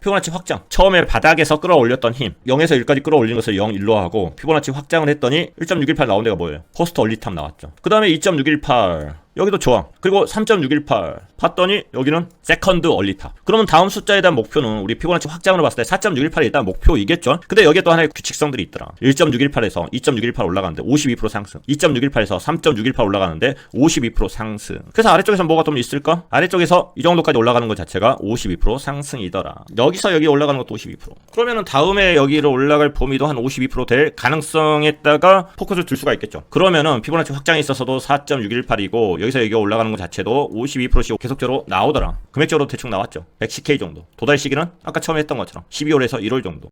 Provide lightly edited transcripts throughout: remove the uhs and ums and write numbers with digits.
피보나치 확장. 처음에 바닥에서 끌어올렸던 힘 0에서 1까지 끌어올린 것을 0, 1로 하고 피보나치 확장을 했더니 1.618 나온 데가 뭐예요? 포스트 얼리탑 나왔죠. 그 다음에 2.618 여기도 저항, 그리고 3.618 봤더니 여기는 세컨드 얼리탑. 그러면 다음 숫자에 대한 목표는 우리 피보나치 확장으로 봤을 때 4.618이 일단 목표이겠죠. 근데 여기에 또 하나의 규칙성들이 있더라. 1.618에서 2.618 올라가는데 52% 상승, 2.618에서 3.618 올라가는데 52% 상승. 그래서 아래쪽에서 뭐가 좀 있을까? 아래쪽에서 이 정도까지 올라가는 것 자체가 52% 상승이더라. 여기서 여기 올라가는 것도 52%. 그러면은 다음에 여기로 올라갈 범위도 한 52%될 가능성에다가 포커스를 둘 수가 있겠죠. 그러면은 피보나치 확장에 있어서도 4.618이고 여기서 여기가 올라가는 것 자체도 52%씩 계속적으로 나오더라. 금액적으로 대충 나왔죠. 110K 정도. 도달 시기는 아까 처음에 했던 것처럼 12월에서 1월 정도.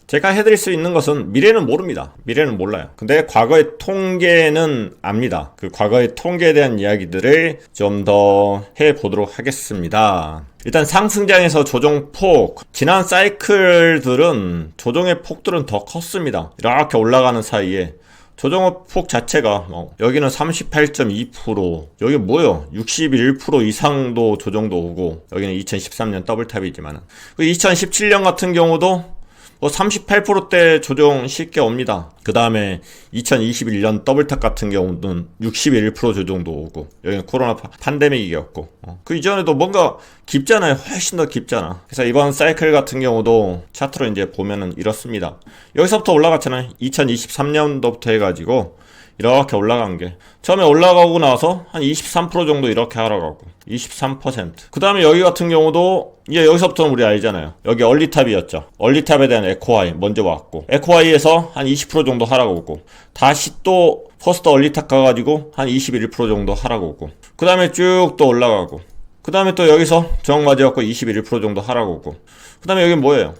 제가 해드릴 수 있는 것은 미래는 모릅니다. 미래는 몰라요. 근데 과거의 통계는 압니다. 그 과거의 통계에 대한 이야기들을 좀 더 해보도록 하겠습니다. 일단 상승장에서 조정폭, 지난 사이클들은 조정의 폭들은 더 컸습니다. 이렇게 올라가는 사이에 조정의 폭 자체가 여기는 38.2%, 여기 뭐요? 61% 이상도 조정도 오고, 여기는 2013년 더블탑이지만 2017년 같은 경우도 38%대 조정 쉽게 옵니다. 그 다음에 2021년 더블탑 같은 경우는 61% 조정도 오고, 여기는 코로나 팬데믹이었고, 그 이전에도 뭔가 깊잖아요. 훨씬 더 깊잖아. 그래서 이번 사이클 같은 경우도 차트로 이제 보면은 이렇습니다. 여기서부터 올라갔잖아요. 2023년도부터 해가지고 이렇게 올라간 게 처음에 올라가고 나서 한 23% 정도 이렇게 하락하고 23%. 그 다음에 여기 같은 경우도 이제 여기서부터는 우리 알잖아요. 여기 얼리탑이었죠. 얼리탑에 대한 에코하이 먼저 왔고, 에코하이에서 한 20% 정도 하락오고, 다시 또 퍼스트 얼리탑 가가지고 한 21% 정도 하락오고, 그 다음에 쭉 또 올라가고, 그 다음에 또 여기서 저항 맞아갖고 21% 정도 하락오고, 그 다음에 여기 뭐예요?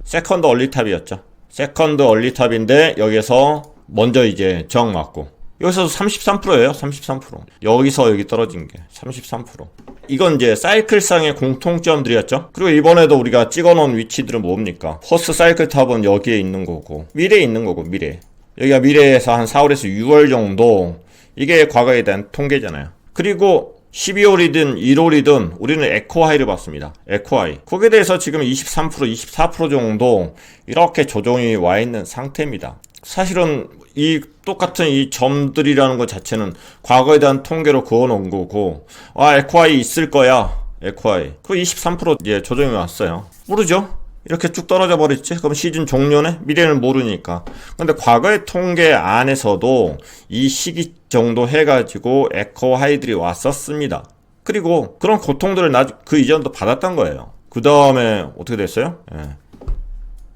세컨드 얼리탑이었죠. 세컨드 얼리탑인데 여기서 먼저 이제 저항 맞고, 여기서도 33%예요. 33%. 여기서 여기 떨어진 게 33%. 이건 이제 사이클상의 공통점들이었죠. 그리고 이번에도 우리가 찍어놓은 위치들은 뭡니까? 퍼스트 사이클 탑은 여기에 있는 거고, 미래에 있는 거고, 미래. 여기가 미래에서 한 4월에서 6월 정도, 이게 과거에 대한 통계잖아요. 그리고 12월이든 1월이든 우리는 에코하이를 봤습니다. 에코하이. 거기에 대해서 지금 23%, 24% 정도 이렇게 조정이 와 있는 상태입니다. 사실은 이 똑같은 이 점들이라는 것 자체는 과거에 대한 통계로 그어놓은 거고, 에코하이 있을 거야. 에코하이. 그 23% 이제 조정이 왔어요. 모르죠? 이렇게 쭉 떨어져 버렸지? 그럼 시즌 종료네? 미래는 모르니까. 근데 과거의 통계 안에서도 이 시기 정도 해가지고 에코하이들이 왔었습니다. 그리고 그런 고통들을 그 이전도 받았던 거예요. 그 다음에 어떻게 됐어요?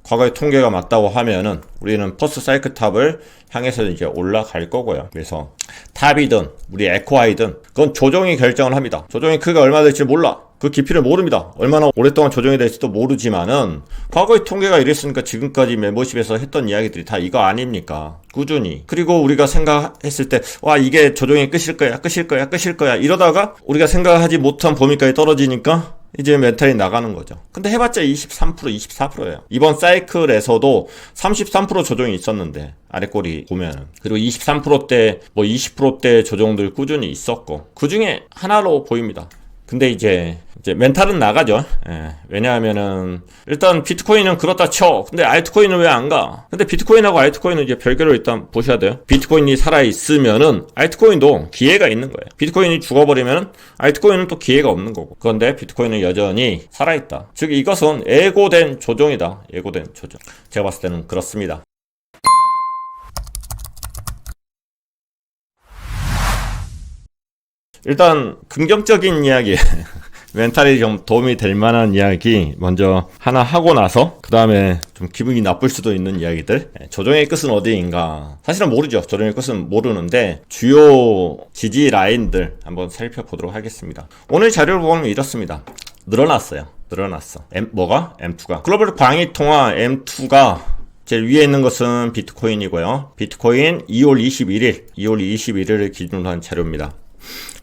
과거의 통계가 맞다고 하면은 우리는 퍼스트 사이클 탑을 향해서 이제 올라갈 거고요. 그래서 탑이든 우리 에코하이든 그건 조정이 결정을 합니다. 조정의 크기가 얼마나 될지 몰라. 그 깊이를 모릅니다. 얼마나 오랫동안 조정이 될지도 모르지만은 과거의 통계가 이랬으니까 지금까지 멤버십에서 했던 이야기들이 다 이거 아닙니까? 꾸준히. 그리고 우리가 생각했을 때 이게 조정이 끝일 거야 이러다가 우리가 생각하지 못한 범위까지 떨어지니까 이제 멘탈이 나가는 거죠. 근데 해봤자 23%, 24%예요. 이번 사이클에서도 33% 조정이 있었는데, 아래꼬리 보면은. 그리고 23%대, 20%대 조정들 꾸준히 있었고, 그 중에 하나로 보입니다. 근데 이제 멘탈은 나가죠. 왜냐하면은 일단 비트코인은 그렇다 쳐. 근데 알트코인은 왜 안 가? 근데 비트코인하고 알트코인은 이제 별개로 일단 보셔야 돼요. 비트코인이 살아 있으면은 알트코인도 기회가 있는 거예요. 비트코인이 죽어버리면은 알트코인은 또 기회가 없는 거고. 그런데 비트코인은 여전히 살아 있다. 즉 이것은 예고된 조정이다. 예고된 조정. 제가 봤을 때는 그렇습니다. 일단 긍정적인 이야기 멘탈이 좀 도움이 될 만한 이야기 먼저 하나 하고 나서 그 다음에 좀 기분이 나쁠 수도 있는 이야기들. 조정의 끝은 어디인가 사실은 모르죠. 조정의 끝은 모르는데 주요 지지 라인들 한번 살펴보도록 하겠습니다. 오늘 자료를 보면 이렇습니다. 늘어났어. 뭐가? M2가 글로벌 광의통화 M2가 제일 위에 있는 것은 비트코인이고요. 비트코인 2월 21일을 기준으로 한 자료입니다.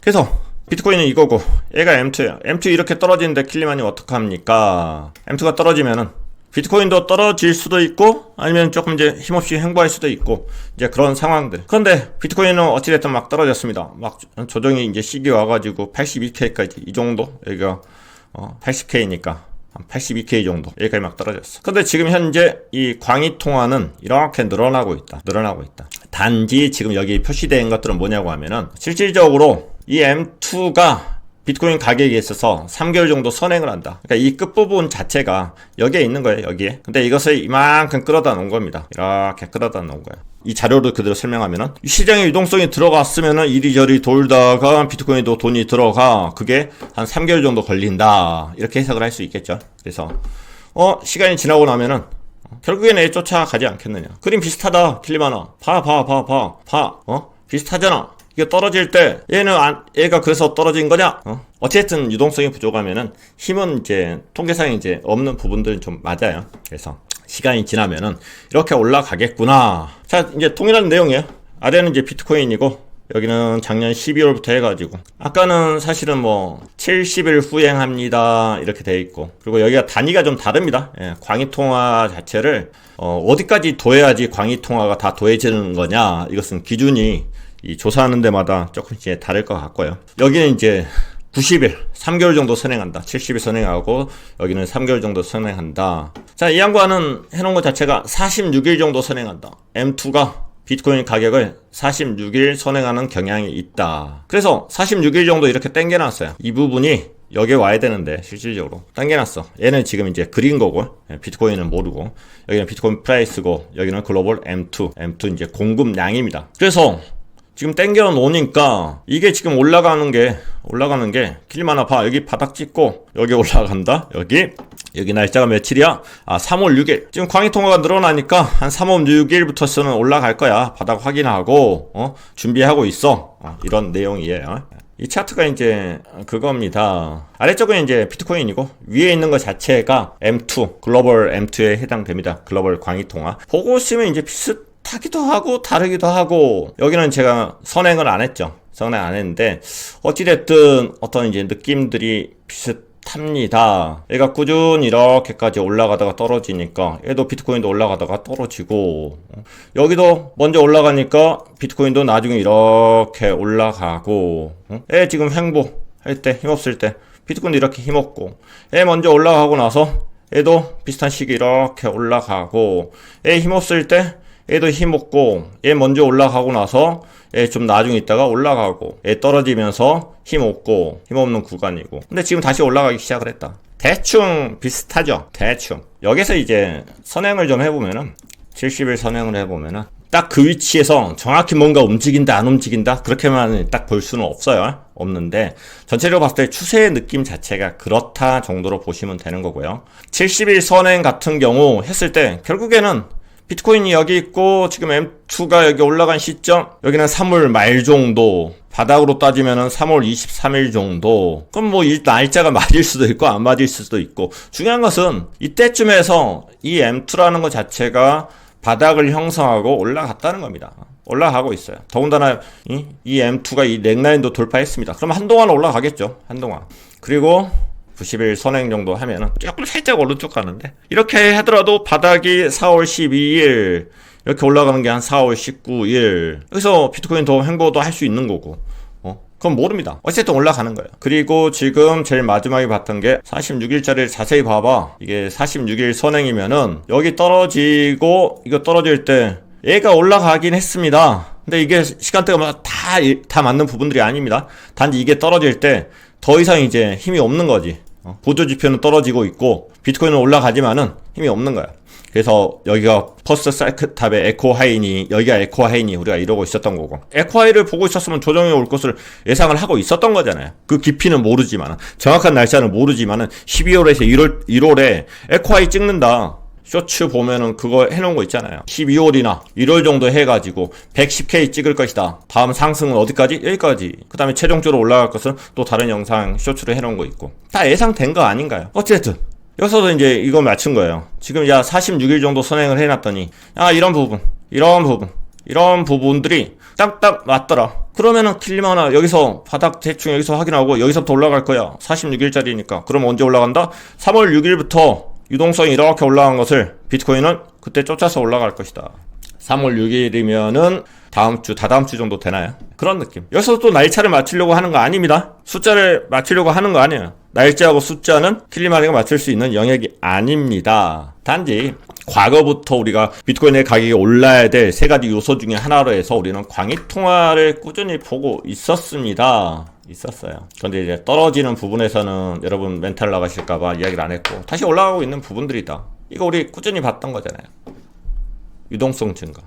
그래서 비트코인은 이거고 얘가 M2예요. M2 이렇게 떨어지는데 킬리만이 어떡합니까? M2가 떨어지면은 비트코인도 떨어질 수도 있고 아니면 조금 이제 힘없이 횡보할 수도 있고 이제 그런 상황들. 그런데 비트코인은 어찌됐든 막 떨어졌습니다. 막 조정이 이제 시기 와가지고 82K까지 이 정도, 여기가 80K니까 한 82K 정도 여기까지 막 떨어졌어. 근데 지금 현재 이 광의 통화는 이렇게 늘어나고 있다. 단지 지금 여기 표시된 것들은 뭐냐고 하면은 실질적으로 이 M2가 비트코인 가격에 있어서 3개월 정도 선행을 한다. 그러니까 이 끝부분 자체가 여기에 있는 거예요, 여기에. 근데 이것을 이만큼 끌어다 놓은 겁니다. 이렇게 끌어다 놓은 거예요. 이 자료를 그대로 설명하면은 시장의 유동성이 들어갔으면은 이리저리 돌다가 비트코인도 돈이 들어가. 그게 한 3개월 정도 걸린다. 이렇게 해석을 할 수 있겠죠. 그래서 시간이 지나고 나면은 결국에는 쫓아가지 않겠느냐. 그림 비슷하다, 킬리마나. 비슷하잖아. 이게 떨어질 때 얘가 그래서 떨어진 거냐? 어쨌든 유동성이 부족하면은 힘은 이제 통계상에 이제 없는 부분들은 좀 맞아요. 그래서 시간이 지나면은 이렇게 올라가겠구나. 자, 이제 동일한 내용이에요. 아래는 이제 비트코인이고 여기는 작년 12월부터 해가지고 아까는 사실은 뭐 70일 후행합니다 이렇게 돼 있고, 그리고 여기가 단위가 좀 다릅니다. 예, 광의통화 자체를 어디까지 둬야지 광의통화가 다 둬해지는 거냐, 이것은 기준이 이 조사하는 데마다 조금씩 다를 것 같고요. 여기는 이제 90일, 3개월 정도 선행한다. 70일 선행하고 여기는 3개월 정도 선행한다. 자, 이 양반은 해놓은 것 자체가 46일 정도 선행한다. M2가 비트코인 가격을 46일 선행하는 경향이 있다. 그래서 46일 정도 이렇게 당겨놨어요. 이 부분이 여기에 와야 되는데 실질적으로 당겨놨어. 얘는 지금 이제 그린 거고, 비트코인은 모르고, 여기는 비트코인 프라이스고, 여기는 글로벌 M2 이제 공급량입니다. 그래서 지금 땡겨 놓으니까 이게 지금 올라가는 게 킬리마나 봐. 여기 바닥 찍고 여기 올라간다. 여기 날짜가 며칠이야? 3월 6일. 지금 광의통화가 늘어나니까 한 3월 6일부터서는 올라갈 거야. 바닥 확인하고 준비하고 있어. 이런 내용이에요. 이 차트가 이제 그겁니다. 아래쪽은 이제 비트코인이고 위에 있는 것 자체가 M2, 글로벌 M2에 해당됩니다. 글로벌 광의통화. 보고 있으면 이제 비슷하기도 하고 다르기도 하고, 여기는 제가 선행을 안 했죠. 선행 안 했는데 어찌됐든 어떤 이제 느낌들이 비슷합니다. 얘가 꾸준히 이렇게까지 올라가다가 떨어지니까 얘도 비트코인도 올라가다가 떨어지고, 여기도 먼저 올라가니까 비트코인도 나중에 이렇게 올라가고, 얘 지금 횡보할 때 힘없을 때 비트코인도 이렇게 힘없고, 얘 먼저 올라가고 나서 얘도 비슷한 시기 이렇게 올라가고, 얘 힘없을 때 얘도 힘없고, 얘 먼저 올라가고 나서 얘 좀 나중에 있다가 올라가고, 얘 떨어지면서 힘없고 힘없는 구간이고, 근데 지금 다시 올라가기 시작을 했다. 대충 비슷하죠. 대충 여기서 이제 선행을 좀 해보면은, 70일 선행을 해보면은 딱 그 위치에서 정확히 뭔가 움직인다 안 움직인다 그렇게만 딱 볼 수는 없는데 전체적으로 봤을 때 추세의 느낌 자체가 그렇다 정도로 보시면 되는 거고요. 70일 선행 같은 경우 했을 때 결국에는 비트코인이 여기 있고 지금 M2가 여기 올라간 시점, 여기는 3월 말 정도, 바닥으로 따지면은 3월 23일 정도. 그럼 뭐 이 날짜가 맞을 수도 있고 안 맞을 수도 있고, 중요한 것은 이때쯤에서 이 M2라는 것 자체가 바닥을 형성하고 올라갔다는 겁니다. 올라가고 있어요. 더군다나 이 M2가 이 넥라인도 돌파했습니다. 그럼 한동안 올라가겠죠. 한동안. 그리고 90일 선행 정도 하면은 조금 살짝 오른쪽 가는데, 이렇게 하더라도 바닥이 4월 12일 이렇게 올라가는 게 한 4월 19일, 여기서 비트코인 더 횡보도 할 수 있는 거고, 그건 모릅니다. 어쨌든 올라가는 거예요. 그리고 지금 제일 마지막에 봤던 게 46일짜리를 자세히 봐봐. 이게 46일 선행이면은 여기 떨어지고 이거 떨어질 때 얘가 올라가긴 했습니다. 근데 이게 시간대가 다 맞는 부분들이 아닙니다. 단지 이게 떨어질 때 더 이상 이제 힘이 없는 거지. 보조지표는 떨어지고 있고 비트코인은 올라가지만은 힘이 없는 거야. 그래서 여기가 퍼스트 사이클탑의 에코 하이니, 여기가 에코 하이니 우리가 이러고 있었던 거고, 에코 하이를 보고 있었으면 조정이 올 것을 예상을 하고 있었던 거잖아요. 그 깊이는 모르지만, 정확한 날짜는 모르지만은 12월에서 1월에 에코 하이 찍는다. 쇼츠 보면은 그거 해놓은 거 있잖아요. 12월이나 1월 정도 해가지고 110K 찍을 것이다. 다음 상승은 어디까지? 여기까지. 그 다음에 최종적으로 올라갈 것은 또 다른 영상 쇼츠로 해놓은 거 있고, 다 예상된 거 아닌가요? 어쨌든 여기서도 이제 이거 맞춘 거예요. 지금 46일 정도 선행을 해놨더니 이런 부분들이 딱딱 맞더라. 그러면은 킬리마나 여기서 바닥 대충 여기서 확인하고 여기서부터 올라갈 거야. 46일짜리니까. 그럼 언제 올라간다? 3월 6일부터 유동성이 이렇게 올라간 것을 비트코인은 그때 쫓아서 올라갈 것이다. 3월 6일이면은 다다음 주 정도 되나요? 그런 느낌. 여기서 또 날짜를 맞추려고 하는 거 아닙니다. 숫자를 맞추려고 하는 거 아니에요. 날짜하고 숫자는 킬리마니가 맞출 수 있는 영역이 아닙니다. 단지 과거부터 우리가 비트코인의 가격이 올라야 될 세 가지 요소 중에 하나로 해서 우리는 광의통화를 꾸준히 보고 있었습니다. 그런데 이제 떨어지는 부분에서는 여러분 멘탈 나가실까봐 이야기를 안 했고, 다시 올라가고 있는 부분들이다. 이거 우리 꾸준히 봤던 거잖아요. 유동성 증가.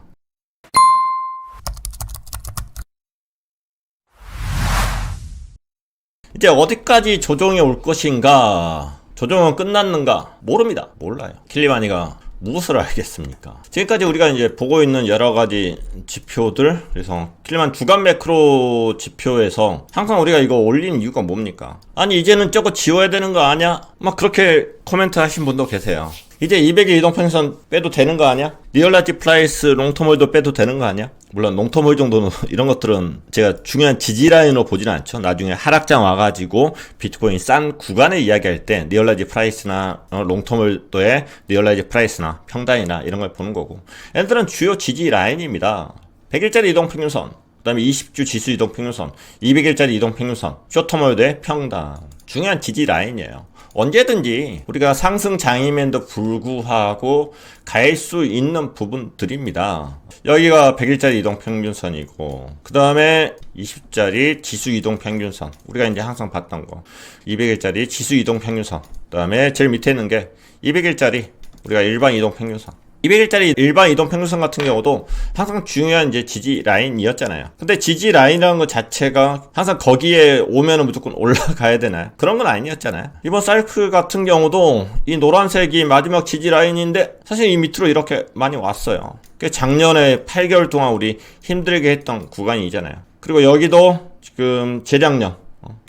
이제 어디까지 조정이 올 것인가? 조정은 끝났는가? 모릅니다. 몰라요. 킬리마니가 무엇을 알겠습니까? 지금까지 우리가 이제 보고 있는 여러 가지 지표들, 그래서 킬리만 주간 매크로 지표에서 항상 우리가 이거 올린 이유가 뭡니까? 아니 이제는 저거 지워야 되는 거 아니야? 막 그렇게 코멘트 하신 분도 계세요. 이제 200의 이동평균선 빼도 되는 거 아니야? 리얼라이즈 프라이스 롱텀홀도 빼도 되는 거 아니야? 물론 롱텀홀 정도는 이런 것들은 제가 중요한 지지라인으로 보지는 않죠. 나중에 하락장 와가지고 비트코인 싼 구간을 이야기할 때 리얼라이즈 프라이스나 롱텀홀도의 리얼라이즈 프라이스나 평단이나 이런 걸 보는 거고, 얘들은 주요 지지라인입니다. 100일짜리 이동평균선, 그 다음에 20주 지수 이동평균선, 200일짜리 이동평균선, 쇼텀홀도의 평단, 중요한 지지라인이에요. 언제든지 우리가 상승 장이면도 불구하고 갈 수 있는 부분들입니다. 여기가 100일짜리 이동평균선이고, 그 다음에 20짜리 지수 이동평균선, 우리가 이제 항상 봤던 거, 200일짜리 지수 이동평균선, 그 다음에 제일 밑에 있는 게 200일짜리 우리가 일반 이동평균선. 200일짜리 일반 이동평균선 같은 경우도 항상 중요한 이제 지지 라인이었잖아요. 근데 지지 라인이라는 것 자체가 항상 거기에 오면은 무조건 올라가야 되나요? 그런 건 아니었잖아요. 이번 사이클 같은 경우도 이 노란색이 마지막 지지 라인인데 사실 이 밑으로 이렇게 많이 왔어요. 작년에 8개월 동안 우리 힘들게 했던 구간이잖아요. 그리고 여기도 지금 재작년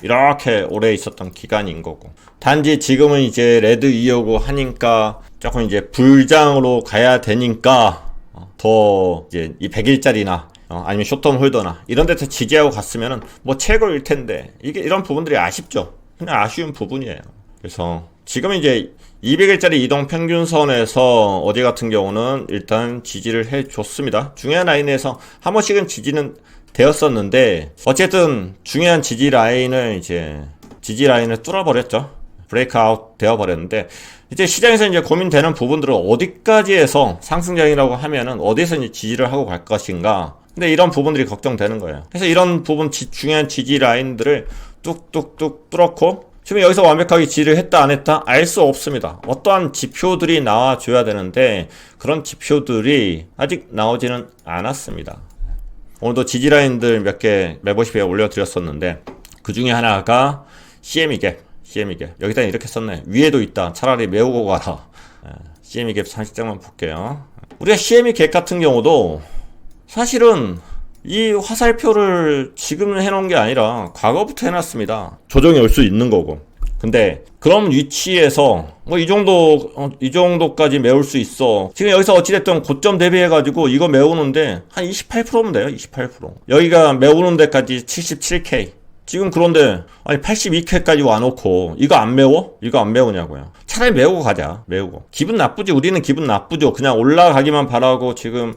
이렇게 오래 있었던 기간인 거고, 단지 지금은 이제 레드 이어고 하니까 조금 이제 불장으로 가야 되니까 더 이제 이 100일짜리나 아니면 쇼텀 홀더나 이런 데서 지지하고 갔으면은 뭐 최고일 텐데, 이게 이런 부분들이 아쉽죠. 그냥 아쉬운 부분이에요. 그래서 지금 이제 200일짜리 이동 평균선에서 어디 같은 경우는 일단 지지를 해줬습니다. 중요한 라인에서 한 번씩은 지지는 되었었는데, 어쨌든 중요한 지지 라인을 뚫어버렸죠. 브레이크아웃 되어버렸는데, 이제 시장에서 이제 고민되는 부분들은 어디까지 해서 상승장이라고 하면은 어디에서 이제 지지를 하고 갈 것인가. 근데 이런 부분들이 걱정되는 거예요. 그래서 이런 부분 중요한 지지 라인들을 뚝뚝뚝 뚫었고, 지금 여기서 완벽하게 지지를 했다 안 했다 알 수 없습니다. 어떠한 지표들이 나와줘야 되는데 그런 지표들이 아직 나오지는 않았습니다. 오늘도 지지라인들 몇 개 매보시에 올려드렸었는데, 그 중에 하나가 CME 갭. 여기다 이렇게 썼네. 위에도 있다. 차라리 메우고 가라. CME 갭 상식장만 볼게요. 우리가 CME 갭 같은 경우도 사실은 이 화살표를 지금 해놓은 게 아니라 과거부터 해놨습니다. 조정이 올 수 있는 거고. 근데 그런 위치에서 뭐 이 정도까지 메울 수 있어. 지금 여기서 어찌됐든 고점 대비해가지고 이거 메우는데 한 28%면 돼요. 28%. 여기가 메우는 데까지 77K. 지금 그런데 아니 82K까지 와놓고 이거 안 메워? 이거 안 메우냐고요. 차라리 메우고 가자. 메우고. 기분 나쁘지. 우리는 기분 나쁘죠. 그냥 올라가기만 바라고 지금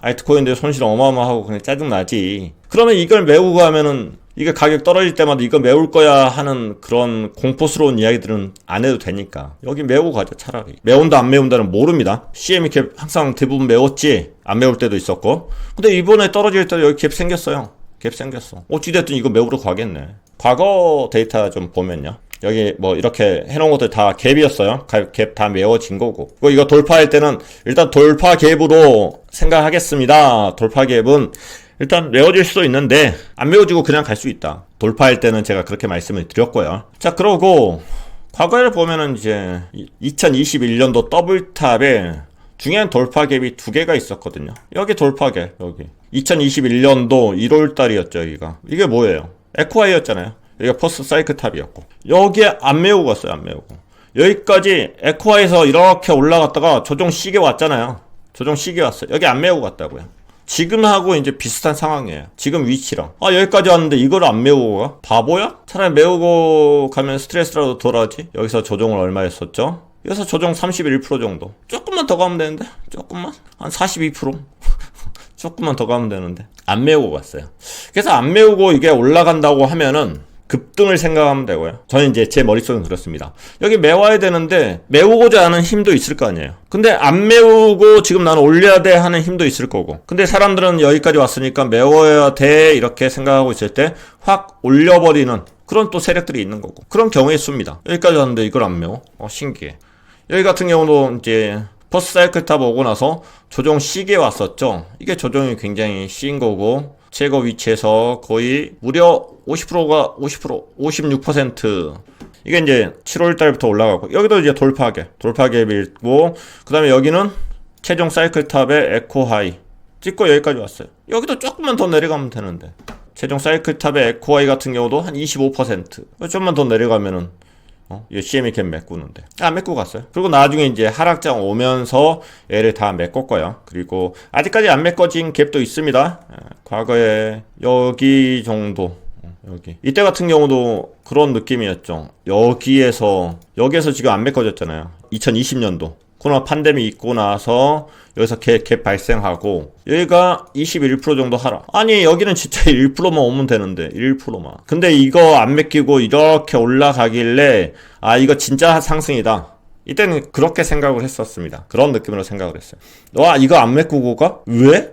알트코인들 손실 어마어마하고 그냥 짜증나지. 그러면 이걸 메우고 가면은 이게 가격 떨어질 때마다 이거 메울 거야 하는 그런 공포스러운 이야기들은 안 해도 되니까 여기 메우고 가자. 차라리. 메운다 안 메운다는 모릅니다. CME 갭 항상 대부분 메웠지. 안 메울 때도 있었고. 근데 이번에 떨어질 때 여기 갭 생겼어요. 갭 생겼어. 어찌됐든 이거 메우러 가겠네. 과거 데이터 좀 보면요. 여기 뭐 이렇게 해놓은 것들 다 갭이었어요. 갭 다 메워진 거고. 이거 돌파할 때는 일단 돌파 갭으로 생각하겠습니다. 돌파 갭은 일단 메워질 수도 있는데 안 메워지고 그냥 갈 수 있다. 돌파할 때는 제가 그렇게 말씀을 드렸고요. 자, 그러고 과거를 보면은 이제 2021년도 더블탑에 중요한 돌파 갭이 두 개가 있었거든요. 여기 돌파 갭, 여기. 2021년도 1월달이었죠, 여기가. 이게 뭐예요? 에코아이였잖아요. 여기가 퍼스트 사이클 탑이었고. 여기에 안 메우고 갔어요, 안 메우고. 여기까지 에코아에서 이렇게 올라갔다가 조정 시계 왔잖아요. 조정 시계 왔어요. 여기 안 메우고 갔다고요. 지금하고 이제 비슷한 상황이에요. 지금 위치랑. 여기까지 왔는데 이걸 안 메우고 가? 바보야? 차라리 메우고 가면 스트레스라도 덜하지? 여기서 조정을 얼마 했었죠? 여기서 조정 31% 정도. 조금만 더 가면 되는데? 조금만? 한 42%? 조금만 더 가면 되는데. 안 메우고 갔어요. 그래서 안 메우고 이게 올라간다고 하면은 급등을 생각하면 되고요. 저는 이제 제 머릿속은 그렇습니다. 여기 메워야 되는데 메우고자 하는 힘도 있을 거 아니에요. 근데 안 메우고 지금 나는 올려야 돼 하는 힘도 있을 거고. 근데 사람들은 여기까지 왔으니까 메워야 돼 이렇게 생각하고 있을 때 확 올려버리는 그런 또 세력들이 있는 거고. 그런 경우의 수입니다. 여기까지 왔는데 이걸 안 메워? 신기해. 여기 같은 경우도 이제 퍼스트 사이클 탑 오고 나서 조정 C기에 왔었죠. 이게 조정이 굉장히 C인 거고 최고 위치에서 거의 무려 50%가 56% 이게 이제 7월 달부터 올라가고 여기도 이제 돌파갭 밀고 그 다음에 여기는 최종 사이클 탑의 에코 하이 찍고 여기까지 왔어요. 여기도 조금만 더 내려가면 되는데 최종 사이클 탑의 에코 하이 같은 경우도 한 25% 좀만 더 내려가면은 이 CME 갭 메꾸는데 안 메꾸고 갔어요. 그리고 나중에 이제 하락장 오면서 얘를 다 메꿨고요. 그리고 아직까지 안 메꿔진 갭도 있습니다. 과거에 여기 정도 여기 이때 같은 경우도 그런 느낌이었죠. 여기에서 지금 안 메꿔졌잖아요. 2020년도 코로나 팬데믹 있고 나서 여기서 갭 발생하고 여기가 21% 정도 하락. 아니 여기는 진짜 1%만 오면 되는데 1%만. 근데 이거 안 메끼고 이렇게 올라가길래 이거 진짜 상승이다. 이때는 그렇게 생각을 했었습니다. 그런 느낌으로 생각을 했어요. 와 이거 안 메꾸고 가? 왜?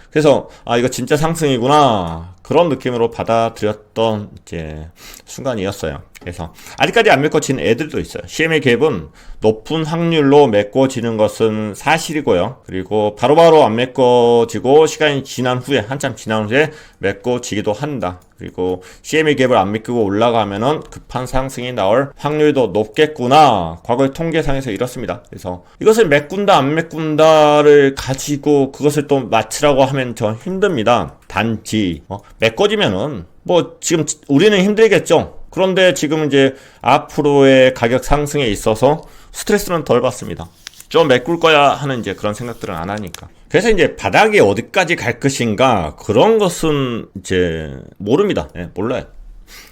그래서 이거 진짜 상승이구나 그런 느낌으로 받아들였던 이제 순간이었어요. 그래서 아직까지 안 메꿔진 애들도 있어요. CME 갭은 높은 확률로 메꿔지는 것은 사실이고요. 그리고 바로바로 안 메꿔지고 시간이 지난 후에 한참 지난 후에 메꿔지기도 한다. 그리고 CME 갭을 안 메꾸고 올라가면은 급한 상승이 나올 확률도 높겠구나. 과거의 통계상에서 이렇습니다. 그래서 이것을 메꾼다 안 메꾼다를 가지고 그것을 또 맞추라고 하면 좀 힘듭니다. 단지 메꿔지면은 뭐 지금 우리는 힘들겠죠. 그런데 지금 이제 앞으로의 가격 상승에 있어서 스트레스는 덜 받습니다. 좀 메꿀 거야 하는 이제 그런 생각들은 안 하니까. 그래서 이제 바닥이 어디까지 갈 것인가 그런 것은 이제 모릅니다. 몰라요.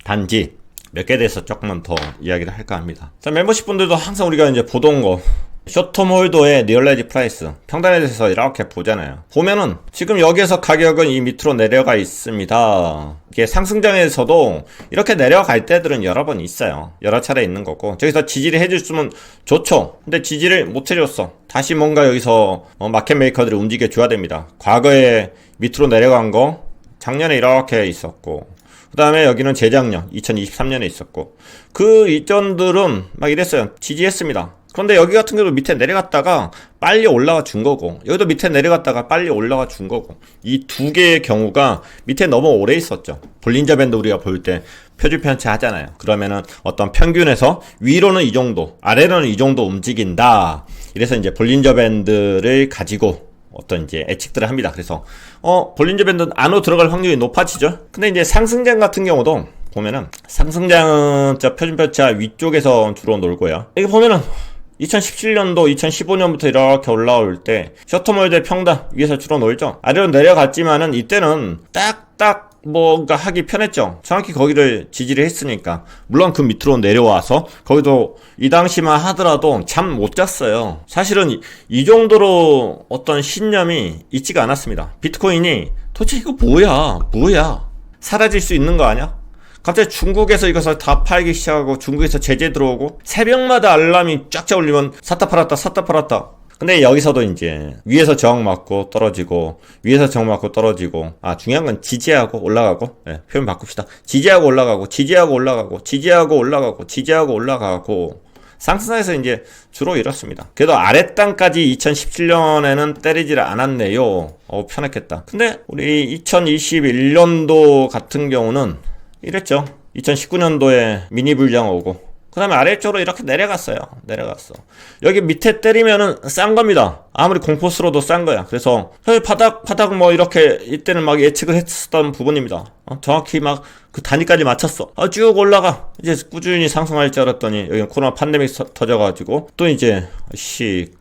단지 몇 개에 대해서 조금만 더 이야기를 할까 합니다. 자, 멤버십 분들도 항상 우리가 이제 보던 거 숏텀 홀더의 리얼라이즈 프라이스 평단에 대해서 이렇게 보잖아요. 보면은 지금 여기에서 가격은 이 밑으로 내려가 있습니다. 이게 상승장에서도 이렇게 내려갈 때들은 여러 번 있어요. 여러 차례 있는 거고 저기서 지지를 해줬으면 좋죠. 근데 지지를 못 해줬어. 다시 뭔가 여기서 마켓 메이커들이 움직여 줘야 됩니다. 과거에 밑으로 내려간 거 작년에 이렇게 있었고 그 다음에 여기는 재작년 2023년에 있었고 그 이전들은 막 이랬어요. 지지했습니다. 그런데 여기 같은 경우도 밑에 내려갔다가 빨리 올라가 준 거고 여기도 밑에 내려갔다가 빨리 올라가 준 거고 이 두 개의 경우가 밑에 너무 오래 있었죠. 볼린저 밴드 우리가 볼 때 표준 편차 하잖아요. 그러면은 어떤 평균에서 위로는 이 정도 아래로는 이 정도 움직인다. 이래서 이제 볼린저 밴드를 가지고 어떤 이제 예측들을 합니다. 그래서 볼린저 밴드 안으로 들어갈 확률이 높아지죠. 근데 이제 상승장 같은 경우도 보면은 상승장은 저 표준 편차 위쪽에서 주로 놀고요. 여기 보면은 2017년도, 2015년부터 이렇게 올라올 때 셔터몰드 평단 위에서 주로 놀죠. 아래로 내려갔지만은 이때는 딱딱 뭔가 하기 편했죠. 정확히 거기를 지지를 했으니까. 물론 그 밑으로 내려와서 거기도 이 당시만 하더라도 잠 못 잤어요. 사실은 이 정도로 어떤 신념이 있지가 않았습니다. 비트코인이 도대체 이거 뭐야 사라질 수 있는 거 아니야? 갑자기 중국에서 이것을 다 팔기 시작하고 중국에서 제재 들어오고 새벽마다 알람이 쫙쫙 울리면 샀다 팔았다. 근데 여기서도 이제 위에서 저항 맞고 떨어지고 위에서 저항 맞고 떨어지고 중요한 건 지지하고 올라가고 표현 바꿉시다. 지지하고 올라가고 상승에서 이제 주로 이렇습니다. 그래도 아랫단까지 2017년에는 때리지를 않았네요. 편했겠다. 근데 우리 2021년도 같은 경우는 이랬죠. 2019년도에 미니 불장 오고 그 다음에 아래쪽으로 이렇게 내려갔어. 여기 밑에 때리면은 싼 겁니다. 아무리 공포스러워도 싼 거야. 그래서 바닥 뭐 이렇게 이때는 막 예측을 했었던 부분입니다. 정확히 막 그 단위까지 맞췄어. 쭉 올라가. 이제 꾸준히 상승할 줄 알았더니 여기 코로나 팬데믹 터져가지고 또 이제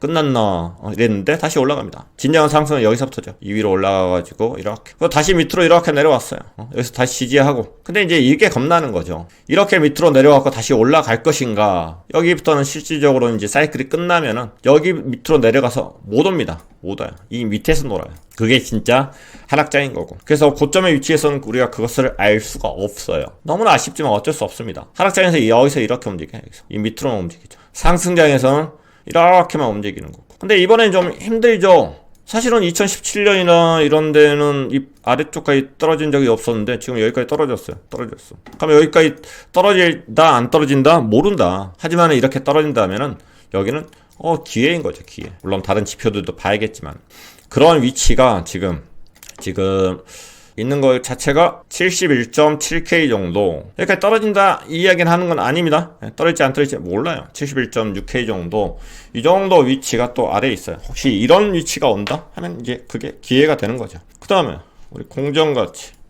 끝났나 이랬는데 다시 올라갑니다. 진정한 상승은 여기서부터죠. 2위로 올라가가지고 이렇게 다시 밑으로 이렇게 내려왔어요. 여기서 다시 지지하고. 근데 이제 이게 겁나는 거죠. 이렇게 밑으로 내려와서 다시 올라갈 것인가. 여기부터는 실질적으로 이제 사이클이 끝나면은 여기 밑으로 내려가서 못 옵니다. 못 와요. 이 밑에서 놀아요. 그게 진짜 하락장인 거고. 그래서 고점의 위치에서는 우리가 그것을 알 수가 없어요. 너무나 아쉽지만 어쩔 수 없습니다. 하락장에서 여기서 이렇게 움직여요. 여기서. 이 밑으로만 움직이죠. 상승장에서는 이렇게만 움직이는 거고. 근데 이번엔 좀 힘들죠. 사실은 2017년이나 이런 데는 이 아래쪽까지 떨어진 적이 없었는데 지금 여기까지 떨어졌어요. 그럼 여기까지 떨어진다 안 떨어진다 모른다. 하지만 이렇게 떨어진다면은 여기는 기회인 거죠. 기회. 물론 다른 지표들도 봐야겠지만 그런 위치가 지금 있는 것 자체가 71.7K 정도. 여기까지 떨어진다 이 이야기는 하는 건 아닙니다. 떨어질지 안 떨어질지 몰라요. 71.6K 정도. 이 정도 위치가 또 아래에 있어요. 혹시 이런 위치가 온다 하면 이제 그게 기회가 되는 거죠. 그 다음에 우리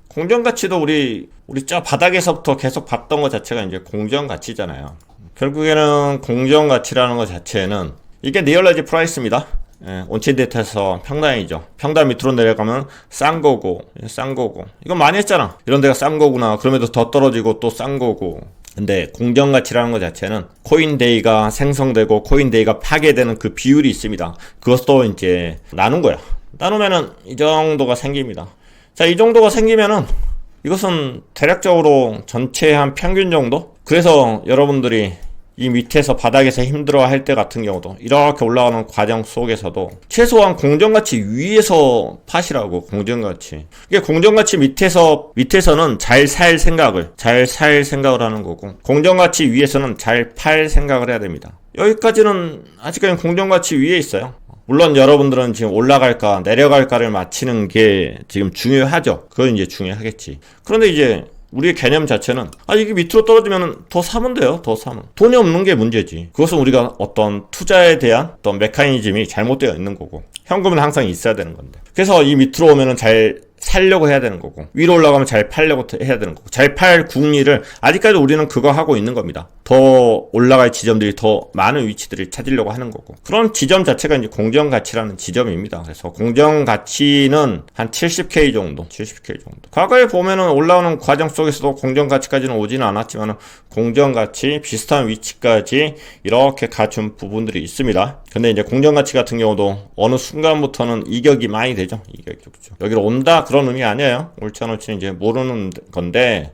공정가치도 우리 저 바닥에서부터 계속 봤던 것 자체가 이제 공정가치잖아요. 결국에는 공정가치라는 것 자체는 이게 리얼라이즈 프라이스입니다. 온체 데이터에서 평단이죠. 평단 밑으로 내려가면 싼 거고. 이건 많이 했잖아. 이런 데가 싼 거구나. 그럼에도 더 떨어지고 또 싼 거고. 근데 공정가치라는 것 자체는 코인데이가 생성되고 코인데이가 파괴되는 그 비율이 있습니다. 그것도 이제 나눈 거야. 나누면은 이 정도가 생깁니다. 자, 이 정도가 생기면은 이것은 대략적으로 전체의 한 평균 정도? 그래서 여러분들이 이 밑에서 바닥에서 힘들어 할 때 같은 경우도 이렇게 올라가는 과정 속에서도 최소한 공정가치 위에서 파시라고. 공정가치. 이게 공정가치 밑에서는 잘 살 생각을 하는 거고 공정가치 위에서는 잘 팔 생각을 해야 됩니다. 여기까지는 아직까지 공정가치 위에 있어요. 물론 여러분들은 지금 올라갈까 내려갈까를 맞히는 게 지금 중요하죠. 그건 이제 중요하겠지. 그런데 이제 우리의 개념 자체는 이게 밑으로 떨어지면 더 사면 돼요. 더 사면. 돈이 없는 게 문제지. 그것은 우리가 어떤 투자에 대한 어떤 메커니즘이 잘못되어 있는 거고 현금은 항상 있어야 되는 건데. 그래서 이 밑으로 오면은 잘 살려고 해야 되는 거고 위로 올라가면 잘 팔려고 해야 되는 거고 잘 팔 궁리를 아직까지 우리는 그거 하고 있는 겁니다. 더 올라갈 지점들이 더 많은 위치들을 찾으려고 하는 거고 그런 지점 자체가 이제 공정가치라는 지점입니다. 그래서 공정가치는 한 70K 정도. 과거에 보면은 올라오는 과정 속에서도 공정가치까지는 오지는 않았지만 공정가치 비슷한 위치까지 이렇게 갖춘 부분들이 있습니다. 근데 이제 공정가치 같은 경우도 어느 순간부터는 이격이 많이 되죠. 여기로 온다 그런 의미 아니에요. 옳지 안 옳지는 이제 모르는 건데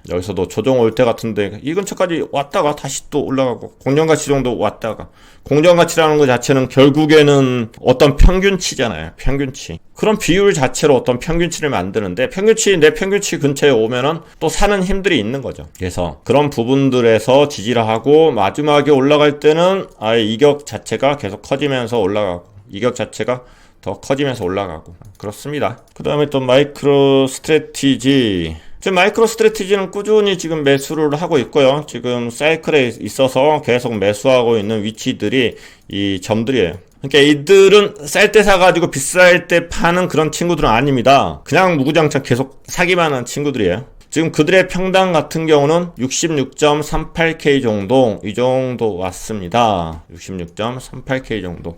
여기서도 조정 올 때 같은데 이 근처까지 왔다가 다시 또 올라가고 공정가치 정도 왔다가 공정가치라는 것 자체는 결국에는 어떤 평균치잖아요. 평균치. 그런 비율 자체로 어떤 평균치를 만드는데 내 평균치 근처에 오면은 또 사는 힘들이 있는 거죠. 그래서 그런 부분들에서 지지를 하고 마지막에 올라갈 때는 아예 이격 자체가 계속 커지면서 올라가고 이격 자체가 더 커지면서 올라가고 그렇습니다. 그 다음에 또 마이크로 스트래티지. 지금 마이크로 스트래티지는 꾸준히 지금 매수를 하고 있고요. 지금 사이클에 있어서 계속 매수하고 있는 위치들이 이 점들이에요. 그러니까 이들은 쌀 때 사가지고 비쌀 때 파는 그런 친구들은 아닙니다. 그냥 무구장창 계속 사기만 하는 친구들이에요. 지금 그들의 평당 같은 경우는 66.38K 정도, 이 정도 왔습니다. 66.38K 정도.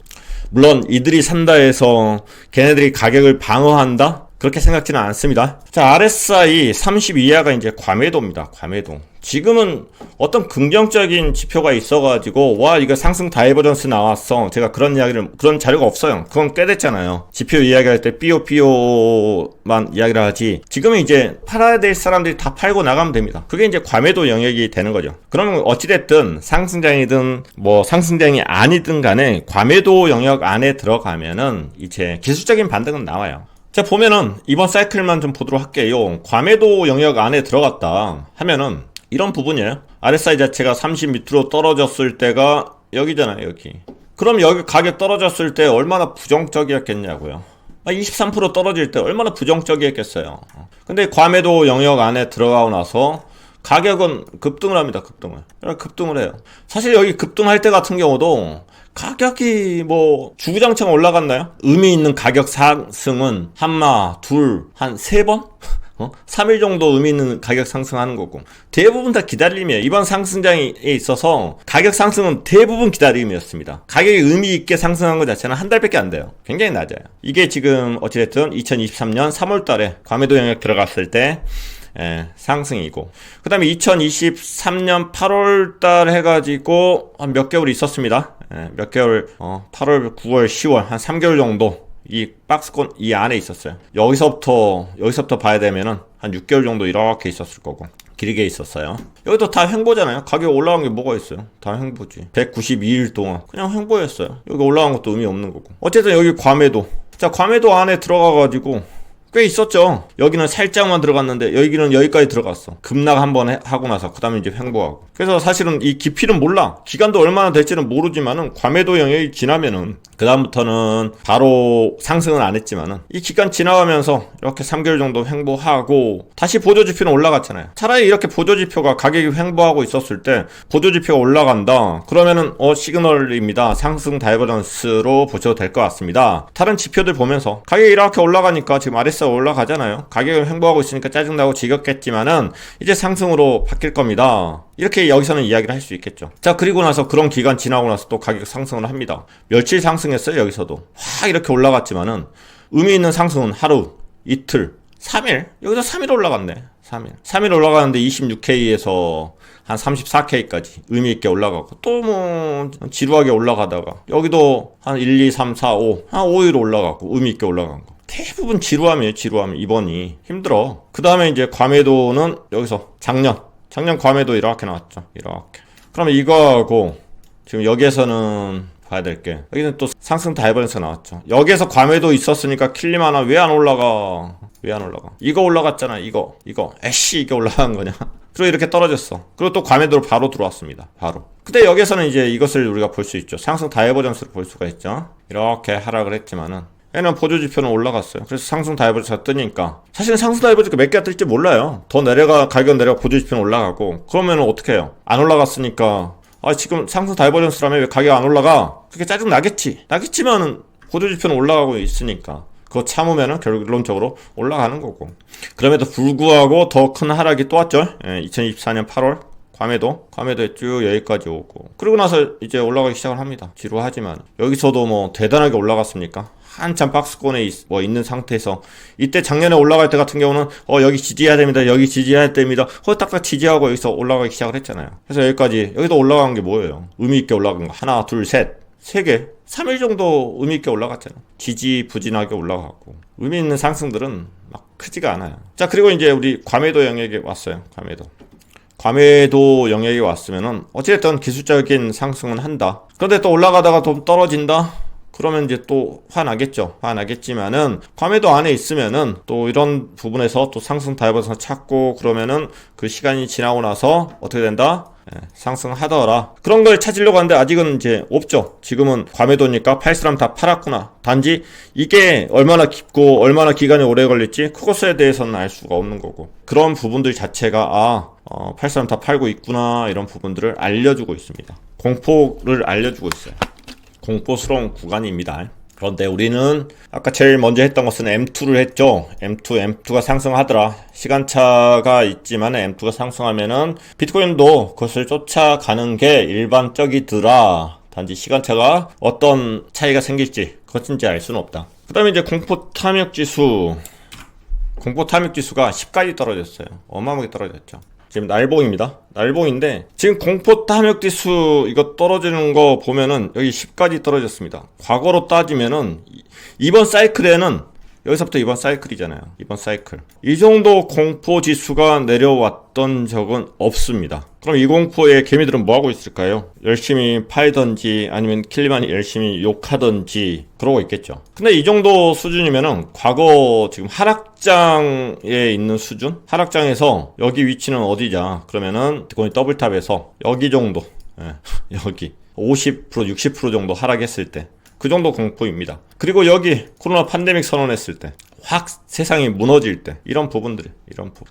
물론 이들이 산다 해서 걔네들이 가격을 방어한다? 그렇게 생각지는 않습니다. 자, RSI 30 이하가 이제 과매도입니다. 과매도. 지금은 어떤 긍정적인 지표가 있어가지고 이거 상승 다이버전스 나왔어. 제가 그런 자료가 없어요. 그건 꽤 됐잖아요. 지표 이야기할 때 삐오삐오만 이야기를 하지. 지금은 이제 팔아야 될 사람들이 다 팔고 나가면 됩니다. 그게 이제 과매도 영역이 되는 거죠. 그러면 어찌됐든 상승장이든 상승장이 아니든 간에 과매도 영역 안에 들어가면은 이제 기술적인 반등은 나와요. 자, 보면은 이번 사이클만 좀 보도록 할게요. 과매도 영역 안에 들어갔다 하면은 이런 부분이에요. RSI 자체가 30 밑으로 떨어졌을 때가 여기잖아요. 여기. 그럼 여기 가격 떨어졌을 때 얼마나 부정적이었겠냐고요. 23% 떨어질 때 얼마나 부정적이었겠어요. 근데 과매도 영역 안에 들어가고 나서 가격은 급등을 합니다. 급등을 해요. 사실 여기 급등할 때 같은 경우도 가격이 주구장창 올라갔나요? 의미 있는 가격 상승은 한마, 둘, 한 3번? 3일 정도 의미 있는 가격 상승하는 거고, 대부분 다 기다림이에요. 이번 상승장에 있어서 가격 상승은 대부분 기다림이었습니다. 가격이 의미 있게 상승한 것 자체는 한 달밖에 안 돼요. 굉장히 낮아요. 이게 지금 어찌됐든 2023년 3월 달에 과매도 영역 들어갔을 때 상승이고, 그 다음에 2023년 8월 달 해가지고 한 몇 개월 있었습니다. 몇 개월, 8월, 9월, 10월 한 3개월 정도 이 박스권 이 안에 있었어요. 여기서부터 봐야 되면은 한 6개월 정도 이렇게 있었을 거고, 길게 있었어요. 여기도 다 횡보잖아요. 가격 올라간 게 뭐가 있어요? 다 횡보지. 192일 동안 그냥 횡보였어요. 여기 올라간 것도 의미 없는 거고. 어쨌든 여기 과매도. 자, 과매도 안에 들어가가지고 꽤 있었죠. 여기는 살짝만 들어갔는데 여기는 여기까지 들어갔어. 급락 한번 하고 나서 그 다음에 이제 횡보하고. 그래서 사실은 이 깊이는 몰라. 기간도 얼마나 될지는 모르지만은 과매도 영역이 지나면은 그 다음부터는 바로 상승은 안 했지만은 이 기간 지나가면서 이렇게 3개월 정도 횡보하고 다시 보조지표는 올라갔잖아요. 차라리 이렇게 보조지표가 가격이 횡보하고 있었을 때 보조지표가 올라간다 그러면은 시그널입니다. 상승 다이버전스로 보셔도 될 것 같습니다. 다른 지표들 보면서 가격이 이렇게 올라가니까 지금 RSI가 올라가잖아요. 가격을 횡보하고 있으니까 짜증나고 지겹겠지만은 이제 상승으로 바뀔 겁니다. 이렇게 여기서는 이야기를 할 수 있겠죠. 자, 그리고 나서 그런 기간 지나고 나서 또 가격 상승을 합니다. 며칠 상승했어요. 여기서도 확 이렇게 올라갔지만은 의미 있는 상승은 하루, 이틀, 3일. 여기서 3일 올라갔네. 3일 올라가는데 26K에서 한 34K까지 의미 있게 올라가고, 또 뭐 지루하게 올라가다가 여기도 한 1, 2, 3, 4, 5 한 5일 올라가고 의미 있게 올라간 거. 대부분 지루함이에요. 이번이 힘들어. 그 다음에 이제 과매도는 여기서 작년 과매도 이렇게 나왔죠. 이렇게. 그러면 이거하고 지금 여기에서는 봐야 될 게, 여기는 또 상승 다이버전스 나왔죠. 여기에서 과매도 있었으니까 킬리마나 왜 안 올라가? 이거 올라갔잖아. 이거 애쉬 이게 올라간 거냐? 그리고 이렇게 떨어졌어. 그리고 또 과매도로 바로 들어왔습니다. 바로. 근데 여기에서는 이제 이것을 우리가 볼 수 있죠. 상승 다이버전스를 볼 수가 있죠. 이렇게 하락을 했지만은 얘는 보조지표는 올라갔어요. 그래서 상승 다이버전스가 뜨니까, 사실은 상승 다이버전스가 몇 개가 뜰지 몰라요. 더 가격 내려가 보조지표는 올라가고, 그러면 어떻게 해요? 안 올라갔으니까 지금 상승 다이버전스라면 왜 가격 안 올라가? 그렇게 짜증 나겠지만은 보조지표는 올라가고 있으니까 그거 참으면은 결론적으로 올라가는 거고. 그럼에도 불구하고 더 큰 하락이 또 왔죠. 2024년 8월 과매도에 쭉 여기까지 오고, 그리고 나서 이제 올라가기 시작을 합니다. 지루하지만 여기서도 뭐 대단하게 올라갔습니까? 한참 박스권에 있는 상태에서, 이때 작년에 올라갈 때 같은 경우는 여기 지지해야 됩니다. 여기 지지해야 됩니다. 딱딱 지지하고 여기서 올라가기 시작을 했잖아요. 그래서 여기도 올라간 게 뭐예요? 의미 있게 올라간 거 하나, 둘, 셋, 3개, 3일 정도 의미 있게 올라갔잖아요. 지지부진하게 올라가고, 의미 있는 상승들은 막 크지가 않아요. 자, 그리고 이제 우리 과매도 영역에 왔어요. 과매도 영역에 왔으면은 어찌됐든 기술적인 상승은 한다. 그런데 또 올라가다가 좀 떨어진다? 그러면 이제 또 화나겠지만은 과매도 안에 있으면은 또 이런 부분에서 또 상승 다이버전스 찾고, 그러면은 그 시간이 지나고 나서 어떻게 된다? 상승하더라. 그런 걸 찾으려고 하는데 아직은 이제 없죠. 지금은 과매도니까 팔 사람 다 팔았구나. 단지 이게 얼마나 깊고 얼마나 기간이 오래 걸릴지 그것에 대해서는 알 수가 없는 거고, 그런 부분들 자체가 팔 사람 다 팔고 있구나, 이런 부분들을 알려주고 있습니다. 공포를 알려주고 있어요. 공포스러운 구간입니다. 그런데 우리는 아까 제일 먼저 했던 것은 M2를 했죠. M2가 상승하더라. 시간차가 있지만 M2가 상승하면은 비트코인도 그것을 쫓아가는 게 일반적이더라. 단지 시간차가 어떤 차이가 생길지 그것인지 알 수는 없다. 그 다음에 이제 공포 탐욕 지수가 10까지 떨어졌어요. 어마어마하게 떨어졌죠. 지금 날봉인데 지금 공포 탐욕 지수 이거 떨어지는 거 보면은 여기 10까지 떨어졌습니다. 과거로 따지면은 이번 사이클에는, 여기서부터 이번 사이클이잖아요. 이번 사이클 이 정도 공포 지수가 내려왔던 적은 없습니다. 그럼 이 공포의 개미들은 뭐 하고 있을까요? 열심히 팔던지 아니면 킬리만이 열심히 욕하던지 그러고 있겠죠. 근데 이 정도 수준이면은 과거 지금 하락장에 있는 수준? 하락장에서 여기 위치는 어디냐? 그러면은 비트코인 더블탑에서 여기 정도, 여기 50% 60% 정도 하락했을 때 그 정도 공포입니다. 그리고 여기 코로나 팬데믹 선언했을 때 확 세상이 무너질 때 이런 부분들.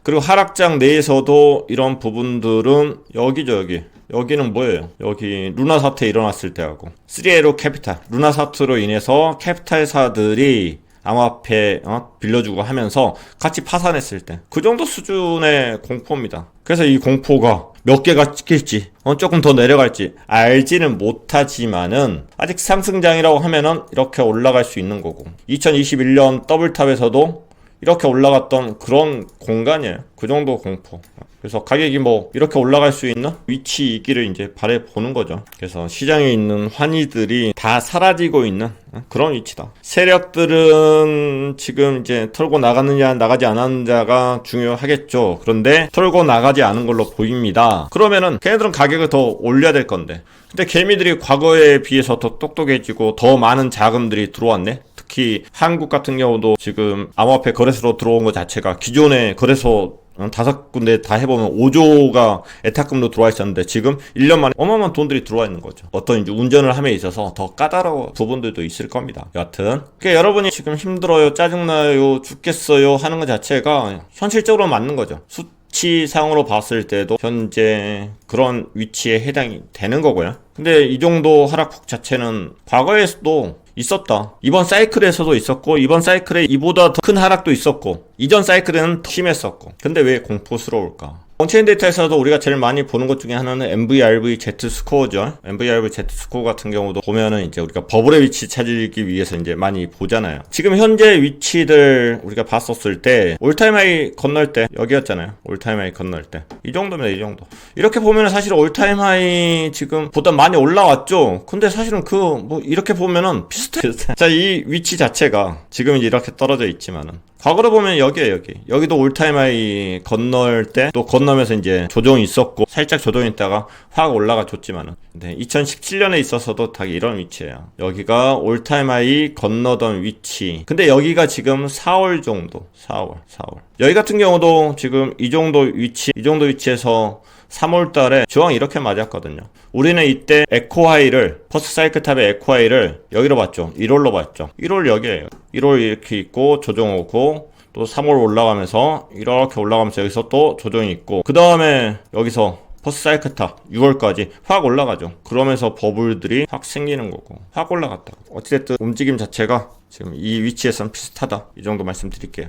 그리고 하락장 내에서도 이런 부분들은 여기죠. 여기는 뭐예요? 여기 루나 사태 일어났을 때하고 3에로 캐피탈 루나 사태로 인해서 캐피탈사들이 암호화폐 빌려주고 하면서 같이 파산했을 때 그 정도 수준의 공포입니다. 그래서 이 공포가 몇 개가 찍힐지 조금 더 내려갈지 알지는 못하지만은 아직 상승장이라고 하면은 이렇게 올라갈 수 있는 거고 2021년 더블탑에서도 이렇게 올라갔던 그런 공간이에요. 그 정도 공포. 그래서 가격이 뭐 이렇게 올라갈 수 있는 위치이기를 이제 바라보는 거죠. 그래서 시장에 있는 환희들이 다 사라지고 있는 그런 위치다. 세력들은 지금 이제 털고 나갔느냐 나가지 않았느냐가 중요하겠죠. 그런데 털고 나가지 않은 걸로 보입니다. 그러면은 걔네들은 가격을 더 올려야 될 건데 근데 개미들이 과거에 비해서 더 똑똑해지고 더 많은 자금들이 들어왔네. 특히 한국 같은 경우도 지금 암호화폐 거래소로 들어온 것 자체가 기존의 거래소 5군데 다 해보면 5조가 에타금도 들어와 있었는데 지금 1년 만에 어마어마한 돈들이 들어와 있는 거죠. 어떤 이제 운전을 함에 있어서 더 까다로운 부분들도 있을 겁니다. 여하튼 그러니까 여러분이 지금 힘들어요, 짜증나요, 죽겠어요 하는 것 자체가 현실적으로 맞는 거죠. 수치상으로 봤을 때도 현재 그런 위치에 해당이 되는 거고요. 근데 이 정도 하락폭 자체는 과거에서도 있었다. 이번 사이클에서도 있었고 이번 사이클에 이보다 더 큰 하락도 있었고 이전 사이클에는 더 심했었고 근데 왜 공포스러울까? 온체인 데이터에서도 우리가 제일 많이 보는 것 중에 하나는 MVRV Z 스코어죠. MVRV Z 스코어 같은 경우도 보면은 이제 우리가 버블의 위치 찾기 위해서 이제 많이 보잖아요. 지금 현재 위치들 우리가 봤었을 때 올타임 하이 건널 때 여기였잖아요. 올타임 하이 건널 때 이 정도면 이 정도. 이렇게 보면은 사실 올타임 하이 지금 보다 많이 올라왔죠. 근데 사실은 그 뭐 이렇게 보면은 비슷해. 자, 이 위치 자체가 지금 이제 이렇게 떨어져 있지만은 과거로 보면 여기에요, 여기도 올타임 하이 건널 때 또 건너면서 이제 조정이 있었고 살짝 조정이 있다가 확 올라가 줬지만은 근데 2017년에 있어서도 다 이런 위치예요. 여기가 올타임 하이 건너던 위치. 근데 여기가 지금 4월 정도. 4월. 여기 같은 경우도 지금 이 정도 위치에서 3월 달에 저항이 이렇게 맞았거든요. 우리는 이때 에코하이를 퍼스트 사이클 탑의 에코하이를 여기로 봤죠. 1월로 봤죠. 1월 여기에요. 1월 이렇게 있고 조정 오고 또 3월 올라가면서 이렇게 올라가면서 여기서 또 조정이 있고 그 다음에 여기서 퍼스트 사이클 탑 6월까지 확 올라가죠. 그러면서 버블들이 확 생기는 거고 확 올라갔다. 어찌됐든 움직임 자체가 지금 이 위치에선 비슷하다. 이 정도 말씀드릴게요.